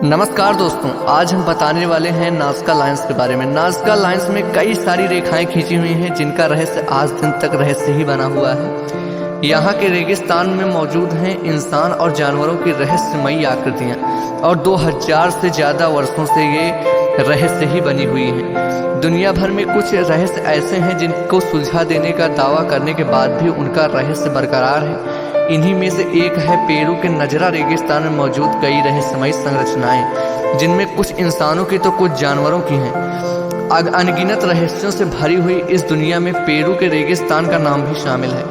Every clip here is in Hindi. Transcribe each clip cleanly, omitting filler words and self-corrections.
नमस्कार दोस्तों, आज हम बताने वाले हैं नाज़का लाइन्स के बारे में। नाज़का लाइन्स में कई सारी रेखाएं खींची हुई हैं जिनका रहस्य आज दिन तक रहस्य ही बना हुआ है। यहाँ के रेगिस्तान में मौजूद हैं इंसान और जानवरों की रहस्यमयी आकृतियाँ और 2000 से ज़्यादा वर्षों से ये रहस्य ही बनी हुई हैं। दुनिया भर में कुछ रहस्य ऐसे हैं जिनको सुलझा देने का दावा करने के बाद भी उनका रहस्य बरकरार है। इन्हीं में से एक है पेरू के नजरा रेगिस्तान में मौजूद कई रहस्यमयी संरचनाएं, जिनमें कुछ इंसानों की तो कुछ जानवरों की हैं। अनगिनत रहस्यों से भरी हुई इस दुनिया में पेरू के रेगिस्तान का नाम भी शामिल है,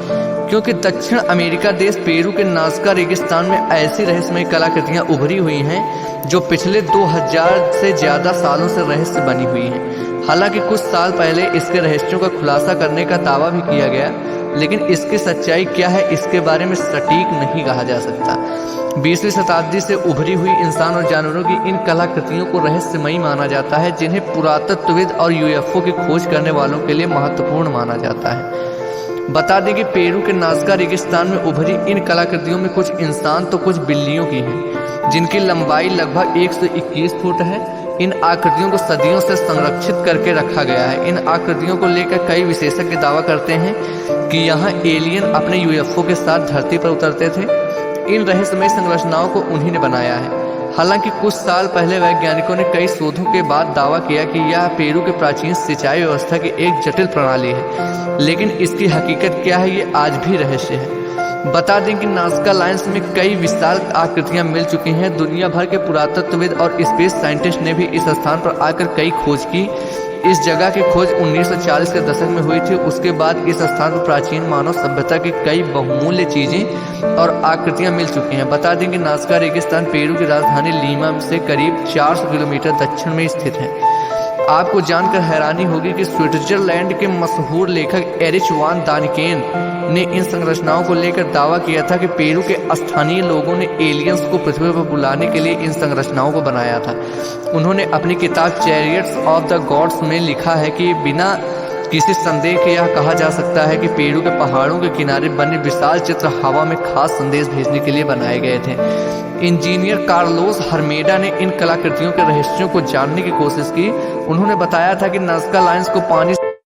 क्योंकि दक्षिण अमेरिका देश पेरू के नाज़का रेगिस्तान में ऐसी रहस्यमयी कलाकृतियां उभरी हुई हैं जो पिछले 2000 से ज़्यादा सालों से रहस्य बनी हुई हैं। हालांकि कुछ साल पहले इसके रहस्यों का खुलासा करने का दावा भी किया गया, लेकिन इसकी सच्चाई क्या है इसके बारे में सटीक नहीं कहा जा सकता। 20वीं शताब्दी से उभरी हुई इंसान और जानवरों की इन कलाकृतियों को रहस्यमयी माना जाता है, जिन्हें पुरातत्वविद और यूएफओ की खोज करने वालों के लिए महत्वपूर्ण माना जाता है। बता दें कि पेरू के नाज़का रेगिस्तान में उभरी इन कलाकृतियों में कुछ इंसान तो कुछ बिल्लियों की हैं, जिनकी लंबाई लगभग 121 फुट है। इन आकृतियों को सदियों से संरक्षित करके रखा गया है। इन आकृतियों को लेकर कई विशेषज्ञ दावा करते हैं कि यहाँ एलियन अपने यूएफओ के साथ धरती पर उतरते थे। इन रहस्यमय संरचनाओं को उन्हीं ने बनाया है। हालांकि कुछ साल पहले वैज्ञानिकों ने कई शोधों के बाद दावा किया कि यह पेरू के प्राचीन सिंचाई व्यवस्था की एक जटिल प्रणाली है, लेकिन इसकी हकीकत क्या है ये आज भी रहस्य है। बता दें कि नाज़का लाइन्स में कई विशाल आकृतियां मिल चुकी हैं। दुनिया भर के पुरातत्वविद और स्पेस साइंटिस्ट ने भी इस स्थान पर आकर कई खोज की। इस जगह की खोज 1940 के दशक में हुई थी। उसके बाद इस स्थान पर प्राचीन मानव सभ्यता की कई बहुमूल्य चीजें और आकृतियां मिल चुकी हैं। बता दें कि नाज़का रेगिस्तान पेरू की राजधानी लीमा से करीब 400 किलोमीटर दक्षिण में स्थित है। आपको जानकर हैरानी होगी कि स्विट्जरलैंड के मशहूर लेखक एरिच वान दानिकेन ने इन संरचनाओं को लेकर दावा किया था कि पेरू के स्थानीय लोगों ने एलियंस को पृथ्वी पर बुलाने के लिए इन संरचनाओं को बनाया था। उन्होंने अपनी किताब चैरियट्स ऑफ द गॉड्स में लिखा है कि बिना किसी संदेह के यह कहा जा सकता है कि पेरू के पहाड़ों के किनारे बने विशाल चित्र हवा में खास संदेश भेजने के लिए बनाए गए थे। इंजीनियर कार्लोस हर्मेडा ने इन कलाकृतियों के रहस्यों को जानने की कोशिश की। उन्होंने बताया था कि नाज़का लाइन्स को पानी